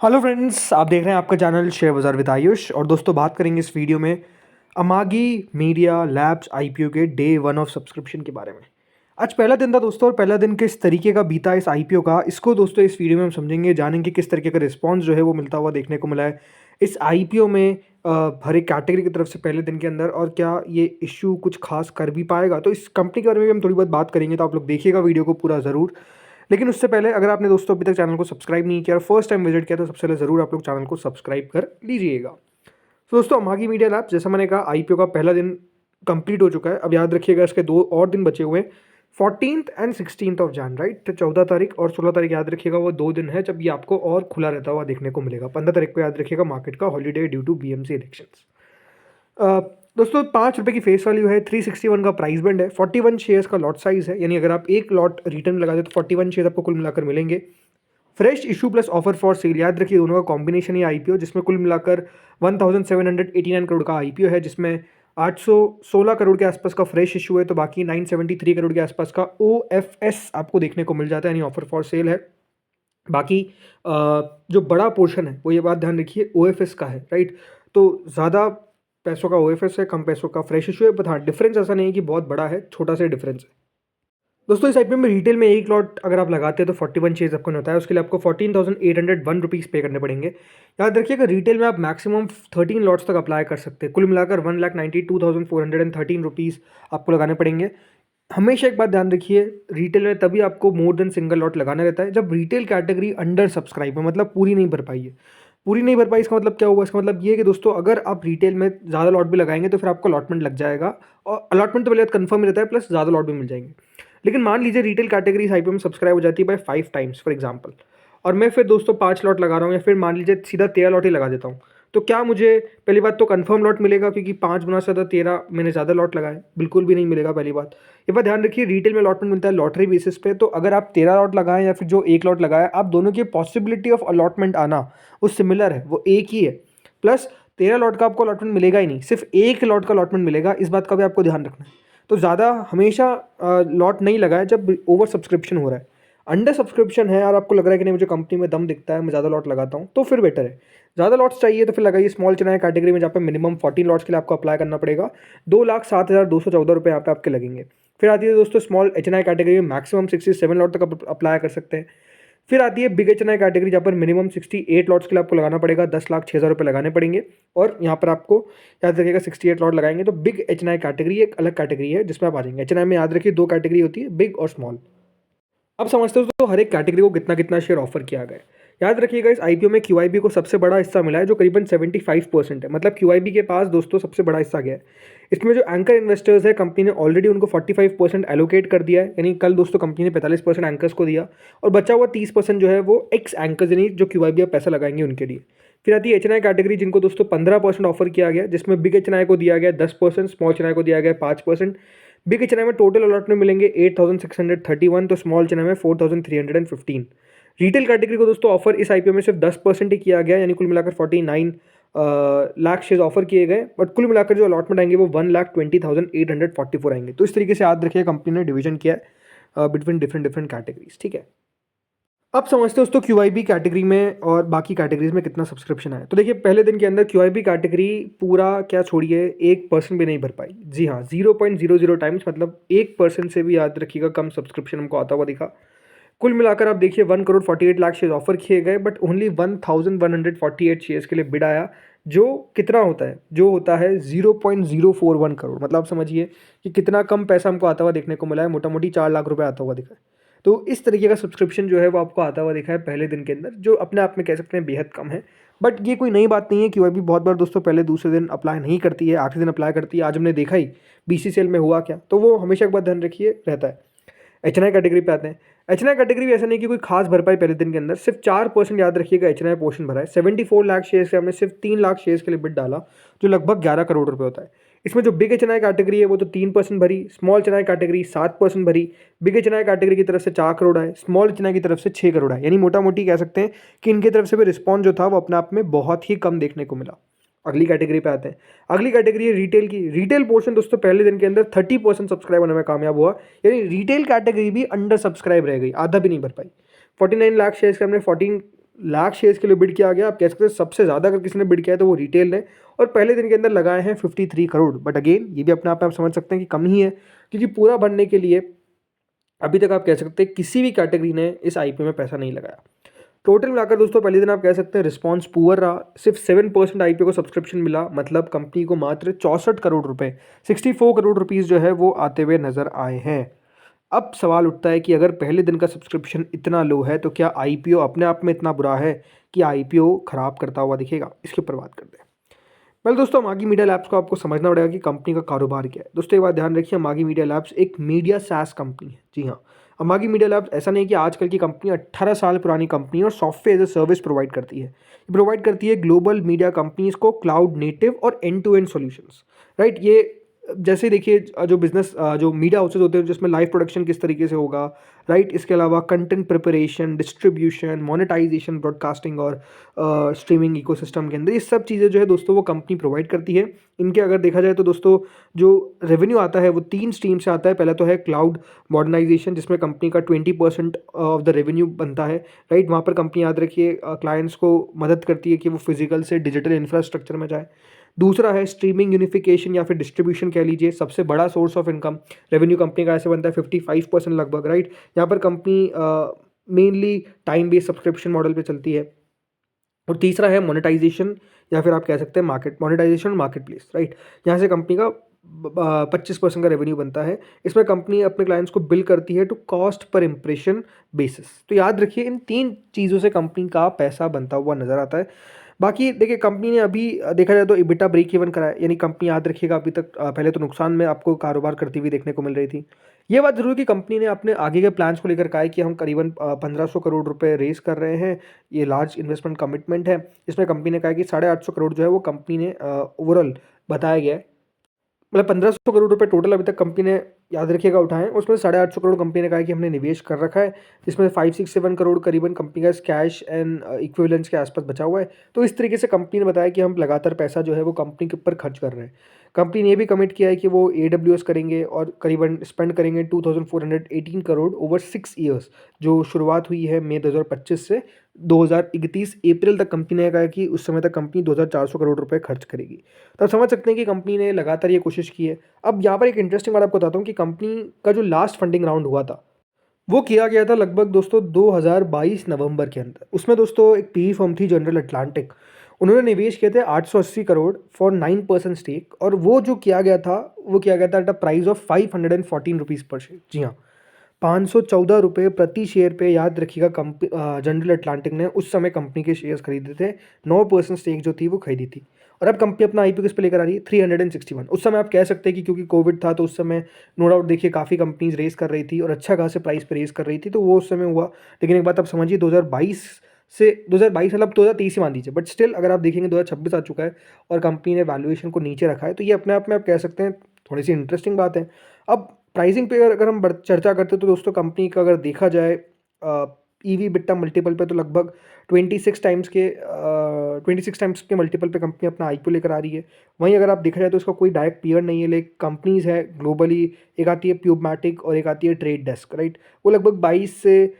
Hello friends, आप देख रहे हैं आपका चैनल शेयर बाज़ार विद आयुष। और दोस्तों, बात करेंगे इस वीडियो में अमागी मीडिया लैब्स आईपीओ के डे वन ऑफ सब्सक्रिप्शन के बारे में। आज पहला दिन था दोस्तों, और पहला दिन किस तरीके का बीता इस आईपीओ का, इसको दोस्तों इस वीडियो में हम समझेंगे, जानेंगे किस तरीके का रिस्पॉन्स जो है वो मिलता हुआ देखने को मिला है इस आईपीओ में हर एक कैटेगरी की तरफ से पहले दिन के अंदर, और क्या ये इशू कुछ खास कर भी पाएगा। तो इस कंपनी के बारे में भी हम थोड़ी बहुत बात करेंगे, तो आप लोग देखिएगा वीडियो को पूरा ज़रूर। लेकिन उससे पहले, अगर आपने दोस्तों अभी तक चैनल को सब्सक्राइब नहीं किया और फर्स्ट टाइम विजिट किया, तो सबसे पहले ज़रूर आप लोग चैनल को सब्सक्राइब कर लीजिएगा। तो दोस्तों, अमागी मीडिया लैब, जैसा मैंने कहा, आईपीओ का पहला दिन कंप्लीट हो चुका है। अब याद रखिएगा, इसके 2 और दिन बचे हुए हैं, 14th and 16th of Jain, right. तो 14 तारीख और 16 तारीख याद रखिएगा, वो 2 दिन है जब ये आपको और खुला रहता हुआ देखने को मिलेगा। 15 तारीख को याद रखिएगा मार्केट का holiday due to BMC elections. दोस्तों, ₹5 की फेस वैल्यू है, 361 का प्राइस बैंड है, 41 शेयर्स का लॉट साइज है, यानी अगर आप एक लॉट रिटर्न लगा दे तो 41 शेयर आपको कुल मिलाकर मिलेंगे। Fresh issue plus offer for sale, याद रखिए दोनों का कॉम्बिनेशन ही आईपीओ, जिसमें कुल मिलाकर 1789 करोड़ का आईपीओ है, जिसमें 816 करोड़ के आसपास का फ्रेश इशू है, तो बाकी 973 करोड़ के आसपास का ओएफएस आपको देखने को मिल जाता है, यानी ऑफर फॉर सेल है। बाकी जो बड़ा पोर्शन है वो, ये बात ध्यान रखिए, ओएफएस का है, राइट। तो ज़्यादा पैसों का ओएफएस है, कम पैसों का फ्रेश इशू है, बट हाँ, डिफरेंस ऐसा नहीं है कि बहुत बड़ा है, छोटा सा डिफरेंस है। दोस्तों, इस आईपीओ में रिटेल में एक लॉट अगर आप लगाते हैं तो 41 शेयर्स आपको होता है, उसके लिए आपको 14,801 रुपीज़ पे करने पड़ेंगे। याद रखिएगा, रिटेल में आप मैक्सिमम 13 लॉट्स तक अप्लाई कर सकते हैं, कुल मिलाकर 1,92,413 रुपीज़ आपको लगाने पड़ेंगे। हमेशा एक बात ध्यान रखिए, रिटेल में तभी आपको मोर देन सिंगल लॉट लगाना रहता है जब रिटेल कैटेगरी अंडर सब्सक्राइब है, मतलब पूरी नहीं भर पाई है। पूरी नहीं भर पाई, इसका मतलब क्या हुआ? इसका मतलब ये है कि दोस्तों, अगर आप रिटेल में ज़्यादा लॉट भी लगाएंगे तो फिर आपको अलॉटमेंट लग जाएगा, और अलॉटमेंट तो पहले कन्फर्म ही रहता है, प्लस ज़्यादा लॉट भी मिल जाएंगे। लेकिन मान लीजिए रिटेल कैटेगरी इस आईपीओ में सब्सक्राइब हो जाती है बाय 5 टाइम्स फॉर एग्जाम्पल, और मैं फिर दोस्तों 5 लॉट लगा रहा हूँ, या फिर मान लीजिए सीधा 13 लॉट ही लगा देता हूँ, तो क्या मुझे पहली बात तो कंफर्म लॉट मिलेगा? क्योंकि 5 गुना से ज़्यादा 13 मैंने ज़्यादा लॉट लगाए, बिल्कुल भी नहीं मिलेगा पहली बात। ये बात ध्यान रखिए, रिटेल में अलॉटमेंट मिलता है लॉटरी बेसिस पे, तो अगर आप 13 लॉट लगाएं या फिर जो एक लॉट लगाए, आप दोनों की पॉसिबिलिटी ऑफ अलॉटमेंट आना वो सिमिलर है, वो एक ही है। प्लस 13 लॉट का आपको अलॉटमेंट मिलेगा ही नहीं, सिर्फ एक लॉट का अलॉटमेंट मिलेगा, इस बात का भी आपको ध्यान रखना है। तो ज़्यादा हमेशा लॉट नहीं लगाए जब ओवर सब्सक्रिप्शन हो रहा है। अंडर सब्सक्रिप्शन है और आपको लग रहा है कि नहीं, मुझे कंपनी में दम दिखता है, मैं ज़्यादा लॉट लगाता हूँ, तो फिर बेटर है। ज़्यादा लॉट्स चाहिए तो फिर लगाइए स्मॉल चेनाई कैटेगरी में, जहाँ पे मिनिमम 14 लॉट्स के लिए आपको अप्लाई करना पड़ेगा। 2,07,214 रुपये यहाँ पे आपके लगेंगे। फिर आती है दोस्तों स्मॉल एचएनआई कैटेगरी में, मैक्सिमम 67 लॉट तक आप अप्लाई कर सकते हैं। फिर आती है बिग एचएनआई कैटेगरी, जहाँ पर मिनिमम 68 लॉट्स के लिए आपको लगाना पड़ेगा, 10,06,000 रुपये लगाने पड़ेंगे। और यहाँ पर आपको याद रखिएगा 68 लॉट लगाएंगे तो बिग एचएनआई कैटेगरी एक अलग कैटेगरी है, जिसमें आप आ जाएंगे। एचएनआई में याद रखिए 2 कैटेगरी होती है, बिग और स्मॉल। अब समझते हो तो हर एक कैटेगरी को कितना कितना शेयर ऑफर किया गया है। याद रखिएगा, इस आईपीओ में क्यूआईबी को सबसे बड़ा हिस्सा मिला है, जो करीबन 75% है, मतलब क्यूआईबी के पास दोस्तों सबसे बड़ा हिस्सा गया है। इसमें जो एंकर इन्वेस्टर्स है, कंपनी ने ऑलरेडी उनको 45% एलोकेट कर दिया है, यानी कल दोस्तों कंपनी ने 45% एंकर्स को दिया, और बचा हुआ 30% जो है वो एक्स एंकर्स, यानी जो क्यूआईबी पैसा लगाएंगे उनके लिए। फिर आती है एचएनआई कैटेगरी, जिनको दोस्तों 15% ऑफर किया गया, जिसमें बिग एचएनआई को दिया गया 10%, स्मॉल एचएनआई को दिया गया 5%। बिग एचएनआई में टोटल अलॉटमेंट मिलेंगे 8,631, तो स्मॉल एचएनआई में 4,315। रिटेल कैटेगरी को दोस्तों ऑफर इस आईपीओ में सिर्फ 10% ही किया गया, यानी कुल मिलाकर 49 लाख शेयर ऑफर किए गए, बट कुल मिलाकर जो अलॉटमेंट आएंगे वो 1,20,844 आएंगे। तो इस तरीके से याद रखिए, कंपनी ने डिवीजन किया है बिटवीन डिफरेंट डिफरेंट कैटेगरीज, ठीक है। अब समझते हो दोस्तों क्यूआईबी कैटेगरी में और बाकी कैटेगरीज में कितना सब्सक्रिप्शन है। तो देखिए, पहले दिन के अंदर क्यूआईबी कैटेगरी पूरा क्या छोड़िए, 1% भी नहीं भर पाई। जी हाँ, 0.00 टाइम्स, मतलब 1% से भी याद रखिएगा कम सब्सक्रिप्शन हमको आता हुआ दिखा। कुल मिलाकर आप देखिए 1,48,00,000 शेयर ऑफर किए गए, बट ओनली 1,148 शेयर्स के लिए बिड आया, जो कितना होता है, जो होता है 0.041 करोड़। मतलब आप समझिए कि कितना कम पैसा हमको आता हुआ देखने को मिला है, मोटा मोटी 4 लाख रुपए आता हुआ दिखा है। तो इस तरीके का सब्सक्रिप्शन जो है वो आपको आता हुआ दिखा है पहले दिन के अंदर, जो अपने आप में कह सकते हैं बेहद कम है। बट ये कोई नई बात नहीं है, क्योंकि बहुत बार दोस्तों पहले दूसरे दिन अप्लाई नहीं करती है, आखिरी दिन अप्लाई करती है। आज हमने देखा ही बीसीसीएल में हुआ क्या, तो वो हमेशा एक बात ध्यान रखिए रहता है। एचएनआई कैटेगरी पे आते हैं। एचएनआई कैटेगरी भी ऐसा नहीं कि कोई खास भरपाई पहले दिन के अंदर, सिर्फ 4% याद रखिएगा एचएनआई पोर्शन भरा है। 74 लाख शेयर से हमने सिर्फ 3 लाख शेयर्स के लिए बिड डाला, जो लगभग 11 करोड़ रुपए होता है। इसमें जो बिग एचएनआई कैटेगरी है वो तो 3% भरी, स्मॉल एचएनआई कैटेगरी 7% भरी। बिग एचएनआई कैटेगरी की तरफ से 4 करोड़ आए, स्मॉल एचएनआई की तरफ से 6 करोड़ आए, यानी मोटा मोटी कह सकते हैं कि इनकी तरफ से भी रिस्पॉन्स जो था वो अपने आप में बहुत ही कम देखने को मिला। अगली कैटेगरी पे आते हैं। अगली कैटेगरी है रिटेल की। रिटेल पोर्शन दोस्तों पहले दिन के अंदर 30% सब्सक्राइब होने में कामयाब हुआ, यानी रिटेल कैटेगरी भी अंडर सब्सक्राइब रह गई, आधा भी नहीं भर पाई। 49 लाख शेयर्स के हमने लाख शेयर्स के लिए बिड किया गया। आप कह सकते हैं सबसे ज़्यादा अगर किसी ने बिड किया है तो वो रिटेल ने, और पहले दिन के अंदर लगाए हैं 53 करोड़। बट अगेन ये भी अपने आप में आप समझ सकते हैं कि कम ही है, क्योंकि पूरा भरने के लिए अभी तक आप कह सकते हैं किसी भी कैटेगरी ने इस आईपीओ में पैसा नहीं लगाया। टोटल मिलाकर दोस्तों पहले दिन आप कह सकते हैं रिस्पॉन्स पुअर रहा। सिर्फ 7% आईपीओ को सब्सक्रिप्शन मिला, मतलब कंपनी को मात्र 64 करोड़ रुपए, 64 करोड़ रुपीस जो है वो आते हुए नजर आए हैं। अब सवाल उठता है कि अगर पहले दिन का सब्सक्रिप्शन इतना लो है तो क्या आईपीओ अपने आप में इतना बुरा है कि आईपीओ खराब करता हुआ दिखेगा? इसके ऊपर बात करते हैं। पहले दोस्तों अमागी मीडिया लैब्स को आपको समझना पड़ेगा कि कंपनी का कारोबार क्या है। दोस्तों ये बात ध्यान रखिए, अमागी मीडिया लैब्स एक मीडिया सास कंपनी है। जी हाँ, अमागी मीडिया लैब्स ऐसा नहीं कि आजकल की कंपनी, 18 साल पुरानी कंपनी है और software as a service provide करती है। ये प्रोवाइड करती है ग्लोबल मीडिया कंपनीज को क्लाउड नेटिव और end to end solutions, right. ये जैसे देखिए जो बिजनेस जो मीडिया हाउसेज होते हैं जिसमें लाइव प्रोडक्शन किस तरीके से होगा, राइट। इसके अलावा content preparation, distribution, monetisation, broadcasting और स्ट्रीमिंग इकोसिस्टम के अंदर ये सब चीज़ें जो है दोस्तों वो कंपनी प्रोवाइड करती है। इनके अगर देखा जाए तो दोस्तों जो रेवेन्यू आता है वो 3 स्ट्रीम से आता है। पहला तो है क्लाउड मॉडर्नाइजेशन, जिसमें कंपनी का 20% ऑफ द रेवेन्यू बनता है, राइट। वहाँ पर कंपनी याद रखिए क्लाइंट्स को मदद करती है कि वो फिजिकल से डिजिटल इंफ्रास्ट्रक्चर में जाए। दूसरा है स्ट्रीमिंग यूनिफिकेशन या फिर डिस्ट्रीब्यूशन कह लीजिए, सबसे बड़ा source of income revenue company का ऐसे बनता है 55% लगभग, राइट। यहाँ पर company mainly time based subscription model पे चलती है। और तीसरा है मोनेटाइजेशन या फिर आप कह सकते हैं मोनेटाइजेशन मार्केट प्लेस, राइट। यहाँ से कंपनी का 25% का रेवेन्यू बनता है। इसमें कंपनी अपने क्लाइंट्स को बिल करती है to cost per impression basis. तो याद रखिए इन 3 चीज़ों से कंपनी का पैसा बनता हुआ नजर आता है। बाकी देखिए कंपनी ने अभी देखा जाए तो इबिटा ब्रेक इवन करा है, यानी कंपनी याद रखिएगा अभी तक पहले तो नुकसान में आपको कारोबार करती हुई देखने को मिल रही थी। ये बात जरूर कि कंपनी ने अपने आगे के प्लान्स को लेकर कहा है कि हम करीबन 1500 करोड़ रुपए रेस कर रहे हैं। ये लार्ज इन्वेस्टमेंट कमिटमेंट है। इसमें कंपनी ने कहा है कि 850 करोड़ जो है वो कंपनी ने ओवरऑल बताया गया है, मतलब 1500 करोड़ रुपए टोटल अभी तक कंपनी ने याद रखिएगा उठाएं। उसमें 850 करोड़ कंपनी ने कहा है कि हमने निवेश कर रखा है, जिसमें 567 करोड़ करीबन कंपनी का कैश एंड इक्विवेलेंट्स के आसपास बचा हुआ है। तो इस तरीके से कंपनी ने बताया कि हम लगातार पैसा जो है वो कंपनी के ऊपर खर्च कर रहे हैं। कंपनी ने ये भी कमिट किया है कि वो AWS करेंगे और करीबन स्पेंड करेंगे 2418 करोड़ ओवर 6 ईयर्स, जो शुरुआत हुई है मई 2025 से 2031 अप्रैल तक। कंपनी ने कहा कि उस समय तक कंपनी 2400 करोड़ रुपए खर्च करेगी। तो आप समझ सकते हैं कि कंपनी ने लगातार ये कोशिश की है। अब यहाँ पर एक इंटरेस्टिंग बात आपको बताता हूँ कि कंपनी का जो लास्ट फंडिंग राउंड हुआ था वो किया गया था लगभग दोस्तों 2022 नवंबर के अंदर। उसमें दोस्तों एक पीई फर्म थी जनरल अटलांटिक, उन्होंने निवेश किए थे 880 करोड़ फॉर 9% स्टेक, और वो जो किया गया था वो किया गया था at a price of 514 rupees पर शेयर। जी हाँ, 514 रुपये प्रति शेयर पे याद रखिएगा जनरल अटलांटिक ने उस समय कंपनी के शेयर्स खरीदे थे। 9% स्टेक जो थी वो खरीदी थी। और अब कंपनी अपना आईपीओ किस पे लेकर आ रही है? 361। उस समय आप कह सकते हैं कि क्योंकि कोविड था तो उस समय नो डाउट देखिए काफ़ी कंपनीज रेस कर रही थी और अच्छा खासे प्राइस पे रेस कर रही थी, तो वो उस समय हुआ। लेकिन एक बात आप समझिए 2022 से 2022 मतलब 2023 ही मान लीजिए, बट स्टिल अगर आप देखेंगे 2026 आ चुका है और कंपनी ने वैल्यूएशन को नीचे रखा है, तो ये अपने आप में आप कह सकते हैं थोड़ी सी इंटरेस्टिंग बात है। अब प्राइसिंग पे अगर हम चर्चा करते हैं तो दोस्तों कंपनी का अगर देखा जाए ईवी बिट्टा मल्टीपल पे तो लगभग 26 टाइम्स के मल्टीपल पे कंपनी अपना आईपीओ लेकर आ रही है। वहीं अगर आप देखा जाए तो इसका कोई डायरेक्ट पीयर नहीं है, लेकिन कंपनीज है ग्लोबली, एक आती है प्यूबमैटिक और एक आती है ट्रेड डेस्क, राइट। वो लगभग 22 से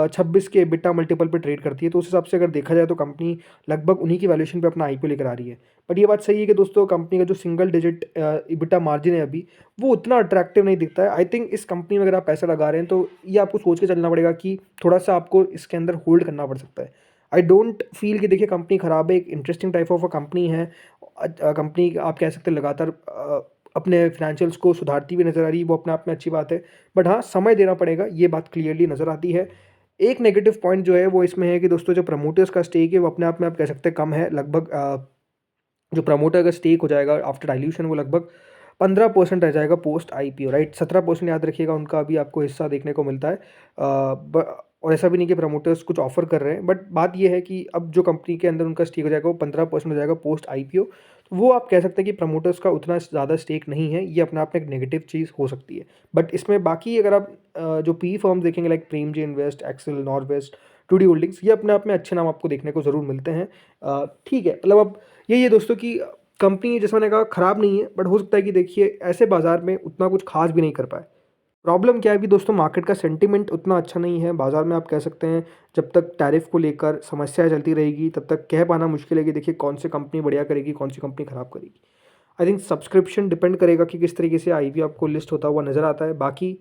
26 के बिट्टा मल्टीपल पे ट्रेड करती है। तो उस हिसाब से अगर देखा जाए तो कंपनी लगभग उन्हीं की वैल्यूएशन पे अपना आईपीओ लेकर आ रही है। बट ये बात सही है कि दोस्तों कंपनी का जो सिंगल डिजिट इबिटा मार्जिन है अभी वो उतना अट्रैक्टिव नहीं दिखता है। आई थिंक इस कंपनी में अगर आप पैसा लगा रहे हैं तो ये आपको सोच के चलना पड़ेगा कि थोड़ा सा आपको इसके अंदर होल्ड करना पड़ सकता है। आई डोंट फील कि देखिए कंपनी ख़राब है, एक interesting type of a company है। कंपनी आप कह सकते हैं लगातार अपने फाइनेंशियल्स को सुधारती हुई नज़र आ रही है, वो अपने आप में अच्छी बात है। बट हाँ, समय देना पड़ेगा, ये बात क्लियरली नज़र आती है। एक नेगेटिव पॉइंट जो है वो इसमें है कि दोस्तों जो प्रमोटर्स का स्टेक है वो अपने आप में आप कह सकते हैं कम है। लगभग जो प्रमोटर का स्टेक हो जाएगा आफ्टर डाइल्यूशन वो लगभग 15% रह जाएगा पोस्ट आईपीओ, राइट। 17% याद रखिएगा उनका अभी आपको हिस्सा देखने को मिलता है। और ऐसा भी नहीं कि प्रमोटर्स कुछ ऑफर कर रहे हैं, बट बात ये है कि अब जो कंपनी के अंदर उनका स्टेक हो जाएगा वो 15% हो जाएगा पोस्ट आईपीओ। तो वो आप कह सकते हैं कि प्रमोटर्स का उतना ज़्यादा स्टेक नहीं है, ये अपने आप में एक नेगेटिव चीज़ हो सकती है। बट इसमें बाकी अगर आप जो पी फर्म्स देखेंगे like Premji Invest, Accel, Norwest, टूडी होल्डिंग्स, ये अपने आप में अच्छे नाम आपको देखने को ज़रूर मिलते हैं। ठीक है, मतलब अब यही है दोस्तों कि कंपनी जैसे मैंने कहा ख़राब नहीं है, बट हो सकता है कि देखिए ऐसे बाज़ार में उतना कुछ खास भी नहीं कर पाए। प्रॉब्लम क्या है अभी दोस्तों, मार्केट का सेंटिमेंट उतना अच्छा नहीं है। बाज़ार में आप कह सकते हैं जब तक टैरिफ को लेकर समस्याएँ चलती रहेगी तब तक कह पाना मुश्किल है कि देखिए कौन सी कंपनी बढ़िया करेगी, कौन सी कंपनी ख़राब करेगी। आई थिंक सब्सक्रिप्शन डिपेंड करेगा कि किस तरीके से आईपीओ आपको लिस्ट होता हुआ नज़र आता है। बाकी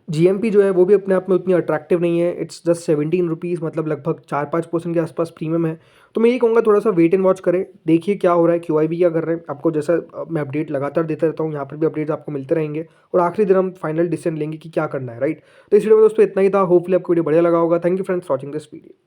जीएमपी जो है वो भी अपने आप में उतनी अट्रैक्टिव नहीं है। इट्स जस्ट 17 रुपीज़, मतलब लगभग 4-5% के आसपास प्रीमियम है। तो मैं यही कहूँगा थोड़ा सा वेट एंड वॉच करें, देखिए क्या हो रहा है, क्यूआईबी क्या कर रहे हैं। आपको जैसा मैं अपडेट लगातार देता रहता हूँ, यहाँ पर भी अपडेट्स आपको मिलते रहेंगे और आखिरी दिन हम फाइनल डिसीजन लेंगे कि क्या करना है, राइट। तो इस वीडियो में दोस्तों इतना ही था। होपफुली आपको वीडियो बढ़िया लगा होगा। Thank you friends watching this video.